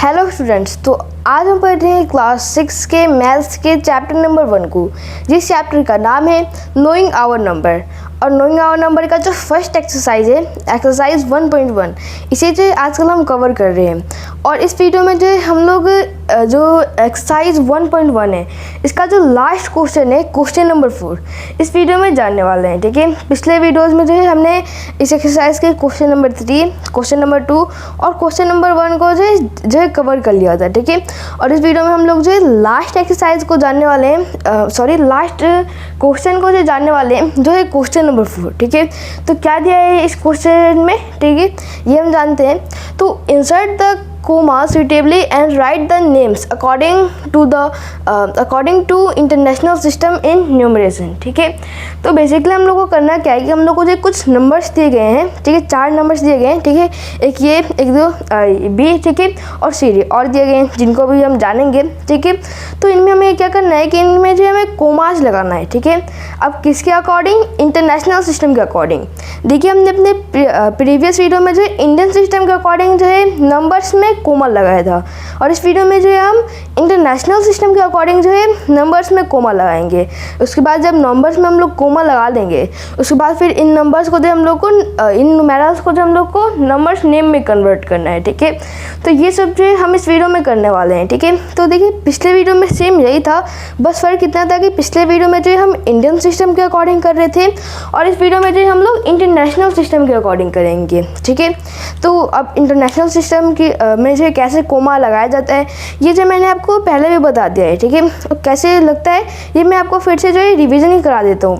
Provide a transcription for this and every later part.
Hello students, तो आज हम पढ़ रहे हैं क्लास 6 के मैथ्स के चैप्टर नंबर 1 को, जिस चैप्टर का नाम है नोइंग आवर नंबर। और नोइंग आवर नंबर का जो फर्स्ट एक्सरसाइज है, एक्सरसाइज 1.1, इसे जो आजकल हम कवर कर रहे हैं। और इस वीडियो में जो हम लोग जो एक्सरसाइज 1.1 है, इसका जो लास्ट क्वेश्चन है, क्वेश्चन नंबर 4, इस वीडियो में जानने वाले हैं। ठीक है, पिछले वीडियोस में जो है हमने इस एक्सरसाइज के क्वेश्चन नंबर 3, क्वेश्चन नंबर 2 और क्वेश्चन नंबर 1 को जो है कवर कर लिया था। ठीक है, और इस वीडियो में हम लोग जो है लास्ट एक्सरसाइज को जानने वाले हैं, लास्ट क्वेश्चन को जो जानने वाले हैं, जो है क्वेश्चन नंबर 4। ठीक है, तो क्या दिया है इस क्वेश्चन में, ठीक है, ये हम जानते हैं। तो insert the comma suitably and write the names according to international system in numeration। ठीक है, तो बेसिकली हम लोग को करना क्या है कि हम लोग को जो कुछ नंबर्स दिए गए हैं, ठीक है, 4 नंबर्स दिए गए हैं। ठीक है, एक ये, एक दो बी, ठीक है, और सी डी और दिए गए हैं, जिनको भी हम जानेंगे। ठीक है, तो इनमें हमें क्या करना है कि इनमें जो हमें कोमास लगाना है। ठीक है, अब किसके अकॉर्डिंग? इंटरनेशनल सिस्टम के अकॉर्डिंग। देखिए, हमने अपने प्रीवियस वीडियो में जो इंडियन सिस्टम के अकॉर्डिंग जो है नंबर्स में कोमा लगाया था, और इस वीडियो में जो है हम इंटरनेशनल सिस्टम के अकॉर्डिंग जो है नंबर्स में कोमा लगाएंगे। उसके बाद जब नंबर्स में हम लोग कोमा लगा देंगे, उसके बाद फिर इन नंबर्स को जो हम लोग को, इन न्यूमेरल्स को जो हम लोग को नंबर्स नेम में कन्वर्ट करना है। ठीक है, तो ये सब जो है हम इस वीडियो में करने वाले हैं। ठीक है, तो देखिए पिछले वीडियो में सेम यही था, बस फ़र्क इतना था कि पिछले वीडियो में जो है हम इंडियन सिस्टम के अकॉर्डिंग कर रहे थे, और इस वीडियो में जो है हम लोग इंटरनेशनल सिस्टम के अकॉर्डिंग करेंगे। ठीक है, तो अब इंटरनेशनल सिस्टम की में जो कैसे कोमा लगाया जाता है, ये जो मैंने आपको पहले भी बता दिया है। ठीक है, तो कैसे लगता है ये मैं आपको फिर से जो है रिवीजन ही करा देता हूँ।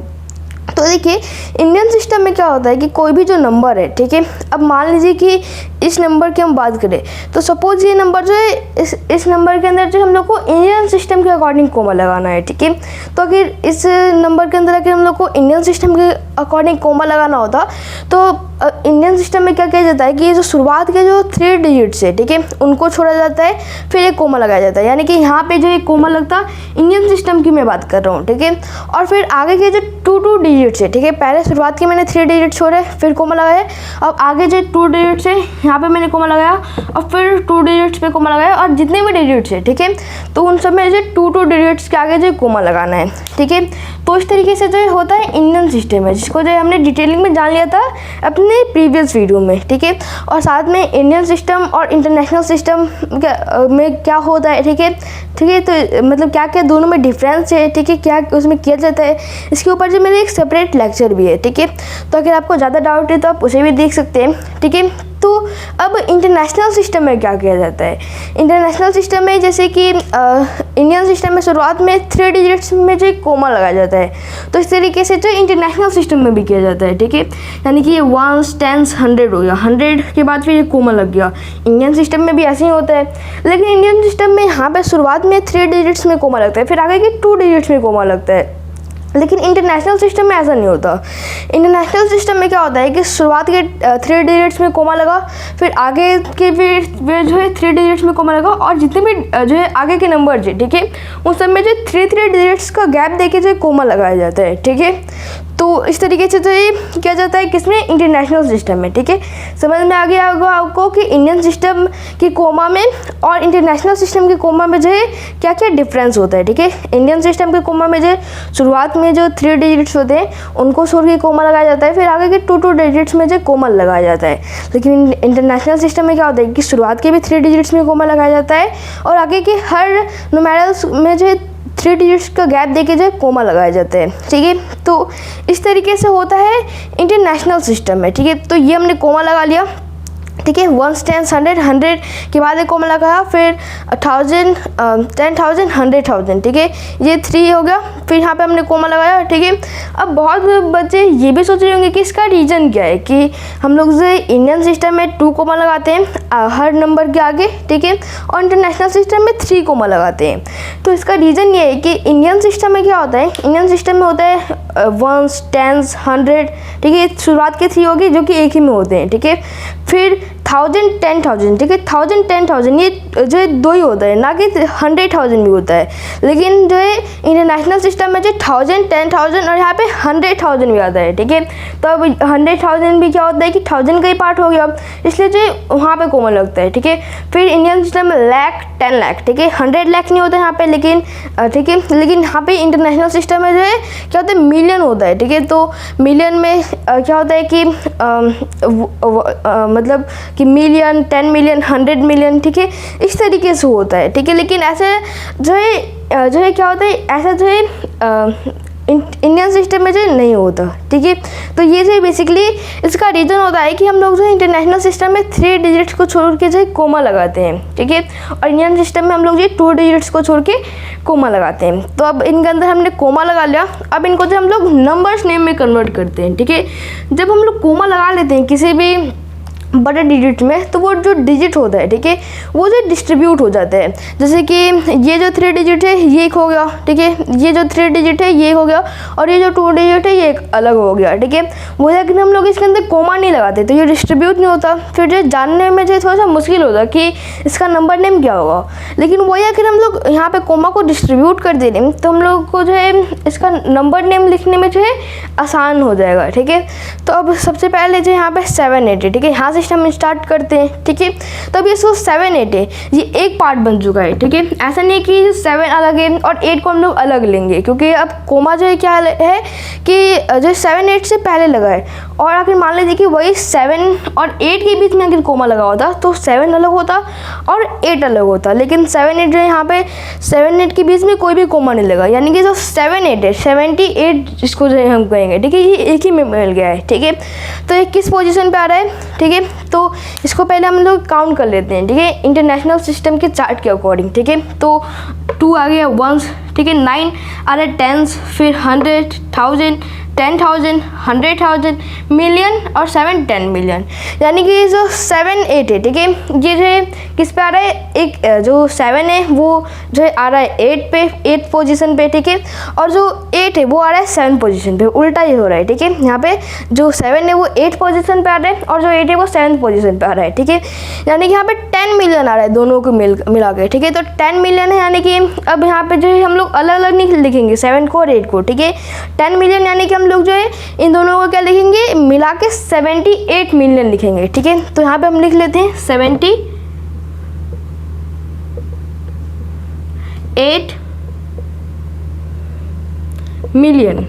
तो देखिए, इंडियन सिस्टम में क्या होता है कि कोई भी जो नंबर है, ठीक है, अब मान लीजिए कि इस नंबर की हम बात करें, तो सपोज ये नंबर जो है, इस नंबर के अंदर जो हम लोग को इंडियन सिस्टम के अकॉर्डिंग कोमा लगाना है। ठीक है, तो अगर इस नंबर के अंदर अगर हम लोग को इंडियन सिस्टम के अकॉर्डिंग कोमा लगाना होता, तो इंडियन सिस्टम में क्या किया जाता है कि ये जो शुरुआत के जो 3 डिजिट्स है, ठीक है, उनको छोड़ा जाता है, फिर एक कोमा लगाया जाता है। यानी कि यहाँ पे जो एक कोमा लगता है, इंडियन सिस्टम की मैं बात कर रहा हूँ। ठीक है, और फिर आगे के जो 2 डिजिट्स है, ठीक है, पहले शुरुआत के मैंने 3 डिजिट छोड़े, फिर कोमा लगाया, अब आगे जो 2 डिजिट्स है, यहाँ पे मैंने कोमा लगाया, और फिर 2 डिजिट्स पे कोमा लगाया, और जितने भी डिजिट्स है, ठीक है, तो उन सब में जो 2 डिजिट्स के आगे जो कोमा लगाना है। ठीक है, तो इस तरीके से जो होता है इंडियन सिस्टम है, जिसको जो हमने डिटेलिंग में जान लिया था अपने प्रीवियस वीडियो में। ठीक है, और साथ में इंडियन सिस्टम और इंटरनेशनल सिस्टम में क्या होता है, ठीक है, ठीक है, तो मतलब क्या क्या दोनों में डिफरेंस है, ठीक है, क्या उसमें किया जाता है, इसके ऊपर जो मेरे एक सेपरेट लेक्चर भी है। ठीक है, तो अगर आपको ज़्यादा डाउट है तो आप उसे भी देख सकते हैं। ठीक है, तो अब इंटरनेशनल सिस्टम में क्या किया जाता है? इंटरनेशनल सिस्टम में जैसे कि इंडियन सिस्टम में शुरुआत में 3 डिजिट्स में जो कोमा लगाया जाता है, तो इस तरीके से जो इंटरनेशनल सिस्टम में भी किया जाता है। ठीक है, यानी कि ये 1, 10, 100 हो गया, 100 के बाद फिर ये कोमा लग गया। इंडियन सिस्टम में भी ऐसे ही होता है, लेकिन इंडियन सिस्टम में यहाँ पर शुरुआत में 3 डिजिट्स में कोमा लगता है, फिर आगे के 2 डिजिट्स में कोमा लगता है। लेकिन इंटरनेशनल सिस्टम में ऐसा नहीं होता। इंटरनेशनल सिस्टम में क्या होता है कि शुरुआत के 3 डिजिट्स में कोमा लगा, फिर आगे के फिर जो है 3 डिजिट्स में कोमा लगा, और जितने भी जो है आगे के नंबर जो, ठीक है, उन सब में जो 3 डिजिट्स का गैप देके जो कोमा लगाया जाता है। ठीक है, तो इस तरीके से तो ये किया जाता है किसमें? इंटरनेशनल सिस्टम में। ठीक है, समझ में आ गया होगा आपको कि इंडियन सिस्टम की कोमा में और इंटरनेशनल सिस्टम की कोमा में जो है क्या क्या डिफरेंस होता है। ठीक है, इंडियन सिस्टम के कोमा में जो शुरुआत में जो 3 डिजिट्स होते हैं उनको छोड़ के कोमा लगाया जाता है, फिर आगे के 2 डिजिट्स में जो कोमा लगाया जाता है। लेकिन इंटरनेशनल सिस्टम में क्या होता है कि शुरुआत के भी 3 डिजिट्स में कोमा लगाया जाता है, और आगे के हर न्यूमेरल्स में जो 3 डिजिट्स का गैप देके जो कोमा लगाया जाता है। ठीक है, तो इस तरीके से होता है इंटरनेशनल सिस्टम में। ठीक है, तो ये हमने कोमा लगा लिया। ठीक है, 1, 10, 100, 100 के बाद एक कोमा लगाया, फिर 1000, 10,000, 100,000। ठीक है, ये 3 हो गया, फिर यहाँ पे हमने कोमा लगाया। ठीक है, अब बहुत बच्चे ये भी सोच रहे होंगे कि इसका रीज़न क्या है कि हम लोग जो इंडियन सिस्टम में 2 कोमा लगाते हैं हर नंबर के आगे, ठीक है, और इंटरनेशनल सिस्टम में 3 कोमा लगाते हैं। तो इसका रीज़न ये है कि इंडियन सिस्टम में क्या होता है, इंडियन सिस्टम में होता है 1, 10, 100, ठीक है, शुरुआत के 3 होगी जो कि एक ही में होते हैं। ठीक है, फिर 1000 10,000, ठीक है 1000 10,000 ये जो है 2 ही होता है, ना कि 100,000 भी होता है। लेकिन जो है इंटरनेशनल सिस्टम में जो 1000 10,000 और यहाँ पे 100,000 भी आता है, ठीक है। तो अब 100,000 भी क्या होता है कि 1000 का ही पार्ट हो गया, इसलिए जो है वहाँ पे कॉमन लगता है, ठीक है। फिर इंडियन सिस्टम में लाख 10 लाख, ठीक है 100 लाख नहीं होता यहाँ पे, लेकिन ठीक है, लेकिन यहाँ पे इंटरनेशनल सिस्टम में जो है क्या होता है मिलियन होता है, ठीक है। तो मिलियन में क्या होता है कि मतलब कि मिलियन 10 मिलियन 100 मिलियन, ठीक है इस तरीके से होता है, ठीक है। लेकिन ऐसे जो है क्या होता है, ऐसा जो है इंडियन सिस्टम में जो नहीं होता, ठीक है। तो ये जो बेसिकली इसका रीज़न होता है कि हम लोग जो है इंटरनेशनल सिस्टम में 3 डिजिट्स को छोड़ के जो है कोमा लगाते हैं, ठीक है। और इंडियन सिस्टम में हम लोग जो 2 डिजिट्स को छोड़ के कोमा लगाते हैं। तो अब इनके अंदर हमने कोमा लगा लिया, अब इनको जो हम लोग नंबर्स नेम में कन्वर्ट करते हैं, ठीक है। जब हम लोग कोमा लगा लेते हैं किसी भी बड़े डिजिट में, तो वो जो डिजिट होता है, ठीक है वो जो डिस्ट्रीब्यूट हो जाता है। जैसे कि ये जो 3 डिजिट है ये एक हो गया, ठीक है, ये जो 3 डिजिट है ये हो गया, और ये जो 2 डिजिट है ये एक अलग हो गया, ठीक है। वो लेकिन हम लोग इसके अंदर कोमा नहीं लगाते तो ये डिस्ट्रीब्यूट नहीं होता, फिर जो जानने में जो थोड़ा सा मुश्किल होता कि इसका नंबर नेम क्या होगा। लेकिन वही अगर हम लोग यहाँ पे कोमा को डिस्ट्रीब्यूट कर दे रहे तो हम लोग को जो है इसका नंबर नेम लिखने में जो है आसान हो जाएगा, ठीक है। तो अब सबसे पहले जो यहाँ पे 7 8 है, ठीक है, यहाँ से हम स्टार्ट करते हैं, ठीक है। तो अब ये 7 8 है, ये एक पार्ट बन चुका है, ठीक है। ऐसा नहीं कि 7 अलग है और 8 को हम लोग अलग लेंगे, क्योंकि अब कोमा जो है क्या है कि जो 7 8 से पहले लगा है, और अगर मान लीजिए कि वही 7 और 8 के बीच में अगर कोमा लगा होता तो 7 अलग होता और 8 अलग होता। लेकिन 7 8 जो है यहाँ पे 7 8 के बीच में कोई भी कोमा नहीं लगा, यानी कि जो 7 8 है 78 इसको जो है हम कहेंगे, ठीक है। ये एक ही में मिल गया है, ठीक है। तो ये किस पोजीशन पे आ रहा है, ठीक है। तो इसको पहले हम लोग काउंट कर लेते हैं, ठीक है, इंटरनेशनल सिस्टम के चार्ट के अकॉर्डिंग, ठीक है। तो 2 आ गया 1, ठीक है, 9 आ रहा है 10, फिर 100 1000 10,000 100,000 मिलियन और 7 10 मिलियन, यानी कि जो 7 8 है, ठीक है, ये जो है किस पे आ रहा है, एक जो 7 है वो जो है आ रहा है 8 पे 8 पोजीशन पे, ठीक है। और जो 8 है वो आ रहा है 7 पोजीशन पे, उल्टा ही हो रहा है, ठीक है। यहाँ पे जो 7 है वो 8 पोजीशन पे आ रहा है और जो 8 है वो 7 पोजीशन पे आ रहा है, ठीक है। यानी कि यहाँ पे 10 मिलियन आ रहा है दोनों को मिला के, ठीक है। तो 10 मिलियन है, यानी कि अब यहाँ पे जो है हम लोग अलग अलग नहीं लिखेंगे 7 को और 8 को, ठीक है। 10 मिलियन यानी कि हम लोग जो है इन दोनों को क्या लिखेंगे, मिला के 78 मिलियन लिखेंगे, ठीक है। तो यहाँ पे हम लिख लेते हैं 78 मिलियन,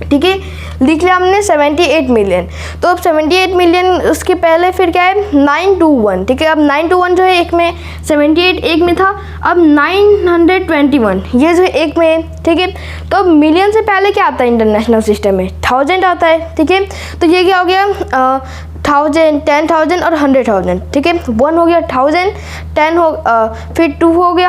ठीक है, लिख लिया हमने 78 मिलियन। तो अब 78 मिलियन उसके पहले फिर क्या है 921, ठीक है। अब 921 जो है एक में, 78 एक में था, अब 921 ये जो एक में है, ठीक है। तो अब मिलियन से पहले क्या आता है इंटरनेशनल सिस्टम में, 1000 आता है, ठीक है। तो ये क्या हो गया 1000 10,000 और 100,000, ठीक है। 1 हो गया 1000, 10 हो फिर 2 हो गया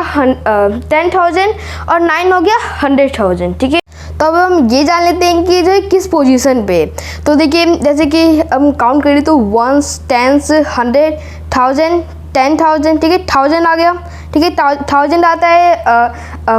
10,000 और 9 हो गया 100,000, ठीक है। तो अब हम ये जान लेते हैं कि जो है किस पोजीशन पे। तो देखिए जैसे कि हम काउंट करें तो 1s 10s 100 1000 10,000, ठीक है, 1000 आ गया, ठीक है। 1000 आता है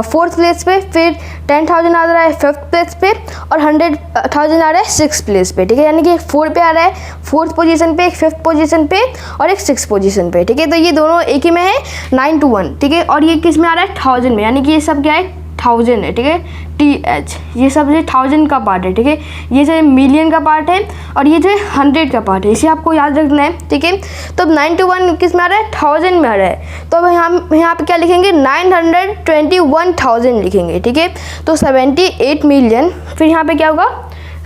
4th प्लेस पे, फिर 10,000 आ रहा है 5th प्लेस पे और 100,000 आ रहा है 6th प्लेस पे, ठीक है। यानी कि एक 4 पे आ रहा है 4th पोजीशन पे, एक 5th पोजीशन पे और एक 6th पोजीशन पे, ठीक है। तो ये दोनों एक ही में है 921, ठीक है। और ये किस में आ रहा है 1000 में, यानी कि ये सब क्या है 1000 है, ठीक है, TH, ये सब जो 1000 का पार्ट है, ठीक है। ये जो मिलियन का पार्ट है और ये जो 100 का पार्ट है, इसे आपको याद रखना है, ठीक है। तो अब 921 किस में आ रहा है 1000 में आ रहा है, तो अब यहाँ पे क्या लिखेंगे 921,000 लिखेंगे, ठीक है। तो 78 मिलियन, फिर यहाँ पे क्या होगा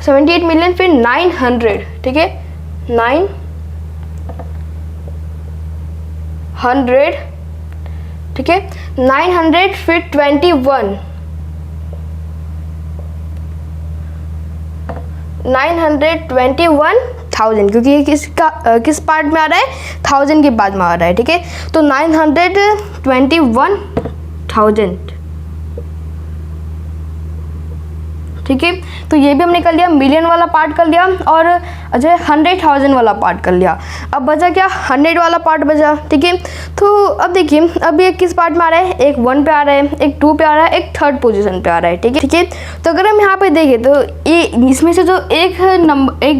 78 मिलियन फिर 900, ठीक है, 900, ठीक है, 900 फिर 21 921,000, क्योंकि ये किस पार्ट में आ रहा है 1000 के बाद में आ रहा है, ठीक है। तो 921,000, ठीक है। तो ये भी हमने कर लिया, मिलियन वाला पार्ट कर लिया और जो है 100,000 वाला पार्ट कर लिया। अब बचा क्या, 100 वाला पार्ट बचा, ठीक है। तो अब देखिए अब ये किस पार्ट में आ रहा है, एक 1 पे आ रहा है, एक 2 पे आ रहा है, एक 3rd पोजीशन पे आ रहा है, ठीक है, ठीक है। तो अगर हम यहाँ पे देखें तो ये इसमें से जो एक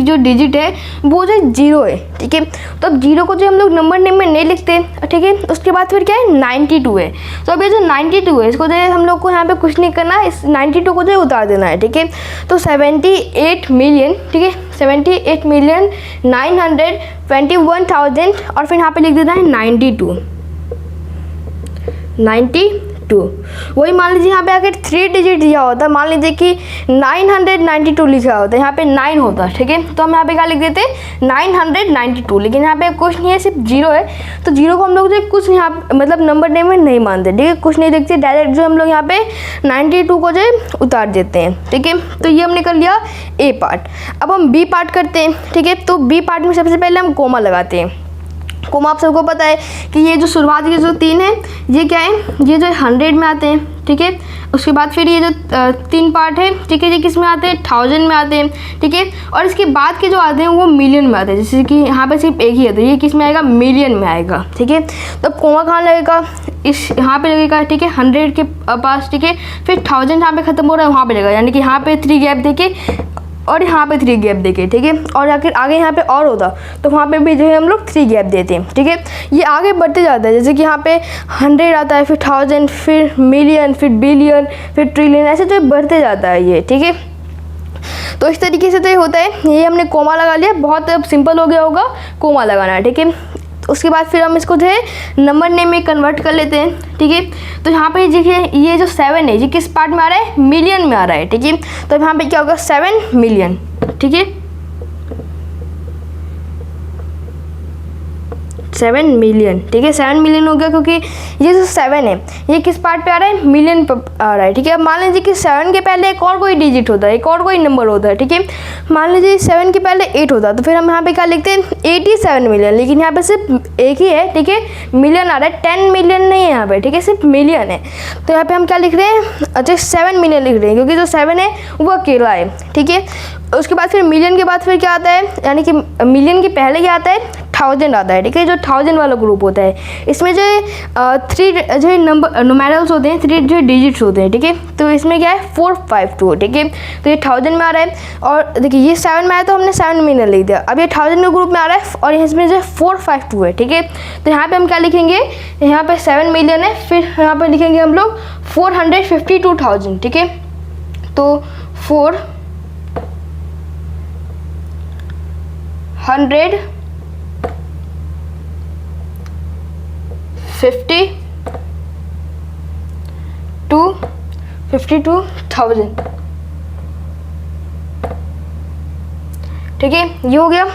जो डिजिट है वो जो 0 है, ठीक है। तो अब 0 को जो हम लोग नंबर नेम में नहीं लिखते, ठीक है। उसके बाद फिर क्या है, 92 है। तो अब ये जो 92 है इसको जो है हम लोग को यहाँ पे कुछ नहीं करना है, इस 92 को जो है उतार देना है, ठीक है। तो 78 मिलियन, ठीक है, 78,921,000 और फिर यहाँ पे लिख देना है 92। वही मान लीजिए यहाँ पे अगर 3 डिजिट दिया होता, मान लीजिए कि 992 लिखा होता है, यहाँ पे 9 होता, ठीक है। तो हम यहाँ पे क्या लिख देते 992, लेकिन यहाँ पे कुछ नहीं है, सिर्फ 0 है। तो 0 को हम लोग जो कुछ यहाँ मतलब नंबर नेम में नहीं मानते, ठीक है, कुछ नहीं लिखते, डायरेक्ट जो हम लोग यहाँ पे 92 को जो उतार देते हैं, ठीक है। तो ये हमने कर लिया ए पार्ट। अब हम बी पार्ट करते हैं, ठीक है। तो बी पार्ट में सबसे पहले हम कोमा लगाते हैं। कोमा आप सबको पता है कि ये जो शुरुआत के जो 3 है ये क्या है, ये जो 100 में आते हैं, ठीक है। उसके बाद फिर ये जो 3 पार्ट है, ठीक है, ये किस में आते हैं, 1000 में आते हैं, ठीक है। और इसके बाद के जो आते हैं वो मिलियन में आते हैं, जैसे कि यहाँ पे सिर्फ एक ही है तो ये किस में आएगा, मिलियन में आएगा, ठीक है। तो अब कोमा कहाँ लगेगा, इस यहाँ पे लगेगा, ठीक है, 100 के पास, ठीक है। फिर 1000 यहाँ पे खत्म हो रहा है वहाँ पे लगेगा, यानी कि यहाँ पे 3 गैप देके और यहाँ पे 3 गैप देके, ठीक है। और आगे यहाँ पे और होता तो वहाँ पे भी जो है हम लोग 3 गैप देते हैं, ठीक है। ये आगे बढ़ते जाता है, जैसे कि यहाँ पे 100 आता है, फिर 1000, फिर मिलियन, फिर बिलियन, फिर ट्रिलियन, ऐसे जो बढ़ते जाता है ये, ठीक है। तो इस तरीके से तो ये होता है। ये हमने कोमा लगा लिया, बहुत सिंपल हो गया होगा कोमा लगाना, ठीक है। उसके बाद फिर हम इसको जो है नंबर नेम में कन्वर्ट कर लेते हैं, ठीक है। तो यहाँ पे देखिए ये जो 7 है ये किस पार्ट में आ रहा है, मिलियन में आ रहा है, ठीक है। तो यहाँ पे क्या होगा, 7 मिलियन, ठीक है, 7 मिलियन, ठीक है। 7 मिलियन हो गया, क्योंकि ये जो 7 है ये किस पार्ट पे आ रहा है, मिलियन पे आ रहा है, ठीक है। अब मान लीजिए कि 7 के पहले एक और कोई डिजिट होता है, एक और कोई नंबर होता है, ठीक है। मान लीजिए 7 के पहले 8 होता है, तो फिर हम यहाँ पे क्या लिखते हैं, 87 मिलियन, लेकिन यहाँ पे सिर्फ एक ही है, ठीक है, मिलियन आ रहा है, 10 मिलियन नहीं है यहाँ पे, ठीक है, सिर्फ मिलियन है। तो यहाँ पे हम क्या लिख रहे हैं, अच्छा 7 मिलियन लिख रहे हैं, क्योंकि जो 7 है वो अकेला है, ठीक है। उसके बाद फिर मिलियन के बाद फिर क्या आता है, यानी कि मिलियन के पहले क्या आता है, 1000 आता है, ठीक है। जो 1000 वाला ग्रुप होता है इसमें जो 3 जो नंबर न्यूमेरल्स होते हैं, 3 जो डिजिट्स होते हैं, ठीक है। तो इसमें क्या है, 452, ठीक है। तो ये 1000 में आ रहा है और देखिए ये 7 में आया तो हमने 7 मिलियन लिख दिया। अब ये 1000 के ग्रुप में आ रहा है और इसमें जो 452 है, ठीक है। तो यहाँ पे हम क्या लिखेंगे, यहाँ पे 7 मिलियन है, फिर यहाँ पे लिखेंगे हम लोग 452,000, ठीक है। तो 452,000, ठीक है। ये हो गया,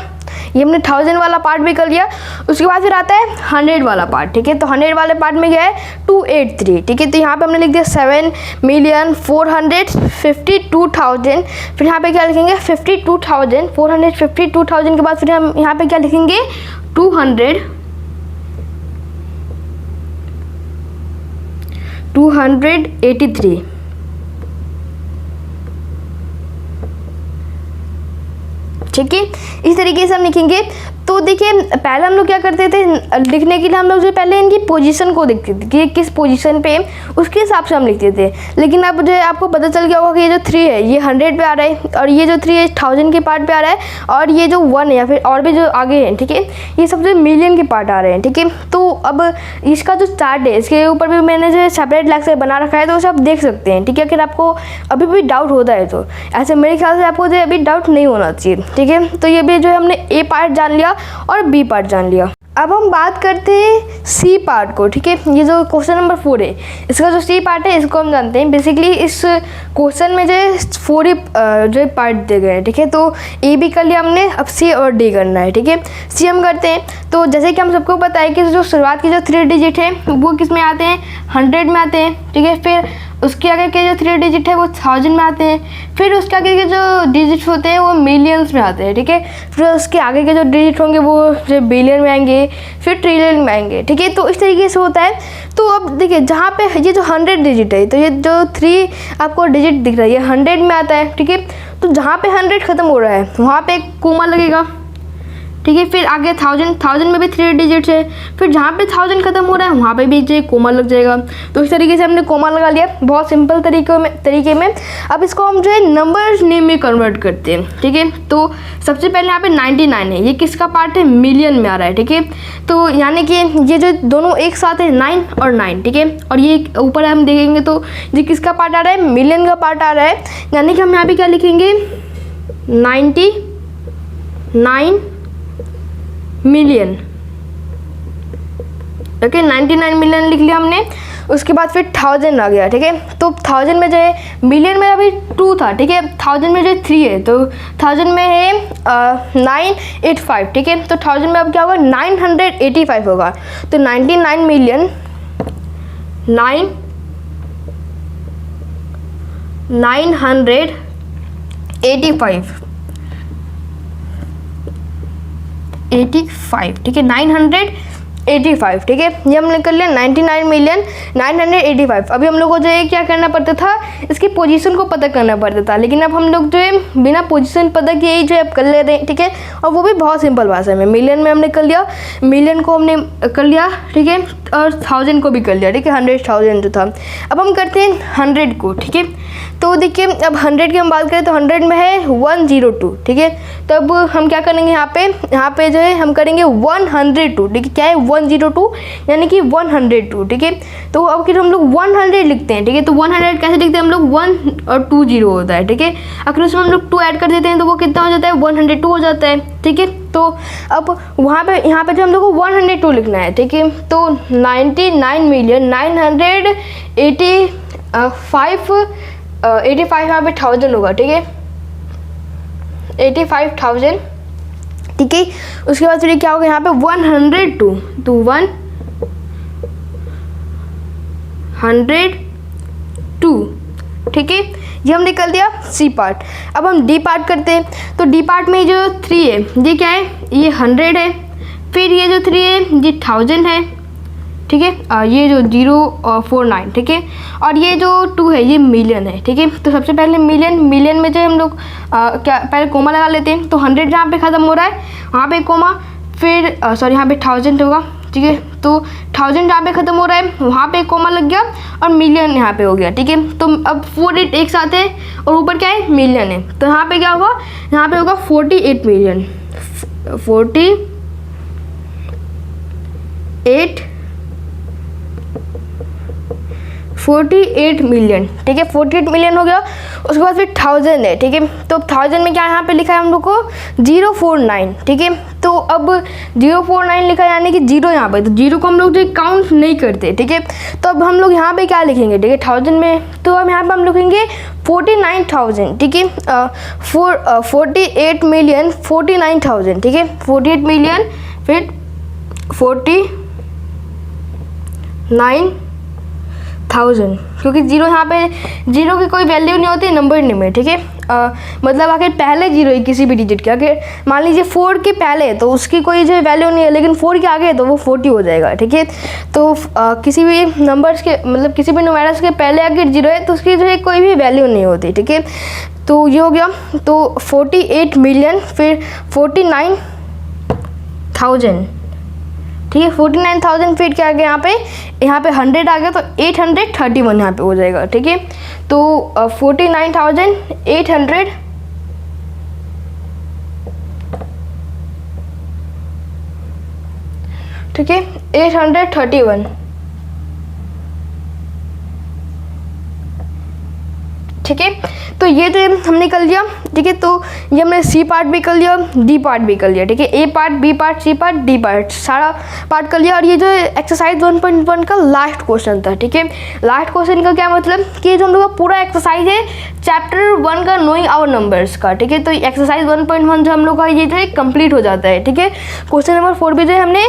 ये हमने 1000 वाला पार्ट भी कर लिया। उसके बाद फिर आता है 100 वाला पार्ट, ठीक है। तो 100 वाले पार्ट में क्या है, 283, ठीक है। तो यहाँ पे हमने लिख दिया 7,452,000, फिर यहाँ पे क्या लिखेंगे, 52,000, 452,000 के बाद फिर हम यहाँ पे क्या लिखेंगे, 283, ठीक है। इस तरीके से हम लिखेंगे। तो देखिए पहले हम लोग क्या करते थे, लिखने के लिए हम लोग जो पहले इनकी पोजीशन को देखते थे कि किस पोजीशन पे उसके हिसाब से हम लिखते थे। लेकिन अब जो है आपको पता चल गया होगा कि ये जो 3 है ये 100 पे आ रहा है और ये जो 3 है 1000 के पार्ट पे आ रहा है और ये जो 1 है या फिर और भी जो आगे है, ठीक है, ये सब जो मिलियन के पार्ट आ रहे हैं, ठीक है। तो अब इसका जो चार्ट है इसके ऊपर भी मैंने जो सेपरेट लेक्चर बना रखा है, तो उसे आप देख सकते हैं, ठीक है। अगर आपको अभी भी डाउट होता है तो ऐसे मेरे ख्याल से आपको जो अभी डाउट नहीं होना चाहिए, ठीक है। तो ये भी जो है हमने ए पार्ट जान लिया और बी पार्ट जान लिया। अब हम बात करते हैं सी पार्ट को, ठीक है। ये जो क्वेश्चन नंबर 4 है इसका जो सी पार्ट है इसको हम जानते हैं। बेसिकली इस क्वेश्चन में जो 4 ही जो पार्ट दिए गए हैं, ठीक है। तो ए भी कर लिया हमने, अब सी और डी करना है, ठीक है। सी हम करते हैं। तो जैसे कि हम सबको पता है कि जो शुरुआत की जो 3 डिजिट है वो किस में आते हैं, 100 में आते हैं, ठीक है। फिर उसके आगे के जो 3 डिजिट है वो 1000 में आते हैं, फिर उसके आगे के जो डिजिट्स होते हैं वो मिलियंस में आते हैं, ठीक है। फिर उसके आगे के जो डिजिट होंगे वो जो बिलियन में आएंगे, फिर ट्रिलियन में आएंगे, ठीक है। तो इस तरीके से होता है। तो अब देखिए जहाँ पे ये जो 100 डिजिट है, तो ये जो 3 आपको डिजिट दिख रहा है ये 100 में आता है, ठीक है। तो जहाँ पे 100 खत्म हो रहा है वहाँ पे एक कोमा लगेगा, ठीक है। फिर आगे 1000 में भी 3 डिजिट्स है, फिर जहाँ पे 1000 खत्म हो रहा है वहाँ पे भी जो कोमा लग जाएगा। तो इस तरीके से हमने कोमा लगा लिया, बहुत सिंपल तरीके में। अब इसको हम जो है नंबर्स नेम में कन्वर्ट करते हैं, ठीक है। तो सबसे पहले यहाँ पे 99 है, ये किसका पार्ट है, मिलियन में आ रहा है, ठीक है। तो यानी कि ये जो दोनों एक साथ है 9 और 9, ठीक है। और ये ऊपर हम देखेंगे तो ये किसका पार्ट आ रहा है, मिलियन का पार्ट आ रहा है। यानी कि हम यहाँ पे क्या लिखेंगे, 99 मिलियन, ओके। 99 मिलियन लिख लिया हमने। उसके बाद फिर 1000 आ गया, ठीक है। तो 1000 में जो है, मिलियन में अभी 2 था, ठीक है। 1000 में जो है 3 है, तो 1000 में है 985, ठीक है। तो 1000 में अब क्या होगा, 985 होगा। तो 99 मिलियन 985, ठीक है। 985, ठीक है। ये हमने कर लिया 99 मिलियन 985। अभी हम लोग को जो है क्या करना पड़ता था, इसकी पोजीशन को पता करना पड़ता था, लेकिन अब हम लोग जो है बिना पोजीशन पता किए ही जो है अब कर ले रहे हैं, ठीक है। और वो भी बहुत सिंपल भाषा में, मिलियन में हमने कर लिया, मिलियन को हमने कर लिया, ठीक है। और 1000 को भी कर लिया, ठीक है। 100,000 जो था। अब हम करते हैं 100 को, ठीक है। तो देखिए अब 100 की हम बात करें तो 100 में है 102, ठीक है। तो अब हम क्या करेंगे, यहाँ पे जो है हम करेंगे 102, ठीक है। क्या है, 102 यानी कि 102, ठीक है। तो अब फिर हम लोग 100 लिखते हैं, ठीक है। तो 100 कैसे लिखते हैं हम लोग, 1 और 2 0 होता है, ठीक है। अगर उसमें हम लोग 2 ऐड कर देते हैं तो वो कितना हो जाता है, 102 हो जाता है, ठीक है। तो अब यहाँ पे जो हम लोग को 102 लिखना है, ठीक है। तो 99 मिलियन 985 यहाँ पे 1000 होगा, ठीक है। 85,000, ठीक है। उसके बाद फिर क्या होगा, यहाँ पे 102, तो 102, ठीक है। ये हम निकल दिया सी पार्ट। अब हम डी पार्ट करते हैं। तो डी पार्ट में जो 3 है ये क्या है, ये 100 है। फिर ये जो 3 है ये 1000 है, ठीक है। ये जो 049, ठीक है। और ये जो 2 है ये मिलियन है, ठीक है। तो सबसे पहले मिलियन में जो हम लोग क्या पहले कोमा लगा लेते हैं। तो 100 जहाँ पे ख़त्म हो रहा है वहाँ पे कोमा, फिर यहाँ पे 1000 होगा, ठीक है। तो 1000 जहाँ पे ख़त्म हो रहा है वहाँ पे कोमा लग गया और मिलियन यहाँ पे हो गया, ठीक है। तो अब 48 एक साथ है और ऊपर क्या है, मिलियन है। तो यहाँ पे क्या होगा, यहाँ पे होगा 48 मिलियन, 48 मिलियन, ठीक है। 48 मिलियन हो गया। उसके बाद फिर 1000 है, ठीक है। तो 1000 में क्या यहाँ पे लिखा है हम लोग को 049, ठीक है। तो अब 049 लिखा है यानी कि 0 यहाँ पे, तो 0 को हम लोग जो काउंट नहीं करते, ठीक है। तो अब हम लोग यहाँ पे क्या लिखेंगे, ठीक है, 1000 में तो अब यहाँ पे हम लिखेंगे 49,000, ठीक है। 48 मिलियन 49,000, ठीक है। 48 मिलियन फिर 49,000, क्योंकि 0 यहाँ पे 0 की कोई वैल्यू नहीं होती नंबर नेम में, ठीक है। मतलब अगर पहले 0 है किसी भी डिजिट के, अगर मान लीजिए 4 के पहले है तो उसकी कोई जो वैल्यू नहीं है, लेकिन 4 के आगे है तो वो 40 हो जाएगा, ठीक है। तो किसी भी नंबर्स के मतलब किसी भी न्यूमेरल्स के पहले अगर 0 है तो उसकी जो है कोई भी वैल्यू नहीं होती, ठीक है। तो ये हो गया। तो 48 मिलियन फिर 49,000, ठीक है। 49,000 फिर क्या आ गया यहाँ पे 100 आ गया तो 831 यहाँ पे हो जाएगा, ठीक है। तो 49,800, ठीक है, 831, ठीक है। तो ये तो हमने कर लिया, ठीक है। तो ये हमने सी पार्ट भी कर लिया, डी पार्ट भी कर लिया, ठीक है। A part, B part, C part, D part, सारा पार्ट कर लिया। और ये जो एक्सरसाइज 1.1 का लास्ट क्वेश्चन था, ठीक है। लास्ट क्वेश्चन का क्या मतलब कि जो हम लोग का पूरा एक्सरसाइज है चैप्टर 1 का नोइंग आवर नंबर्स का, ठीक है। तो एक्सरसाइज 1.1 जो हम लोग का ये जो है कंप्लीट हो जाता है, ठीक है। क्वेश्चन नंबर 4 भी जो है हमने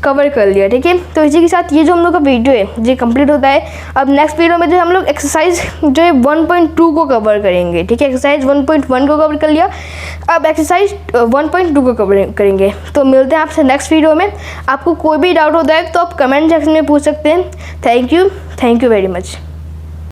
कवर कर लिया, ठीक है। तो इसी के साथ ये जो हम लोग का वीडियो है ये कंप्लीट होता है। अब नेक्स्ट वीडियो में जो हम लोग एक्सरसाइज जो है 1.2 को कवर करेंगे, ठीक है। एक्सरसाइज 1.1 को कवर कर लिया, अब एक्सरसाइज 1.2 को कवर करेंगे। तो मिलते हैं आपसे नेक्स्ट वीडियो में। आपको कोई भी डाउट होता है तो आप कमेंट सेक्शन में पूछ सकते हैं। Thank you very much.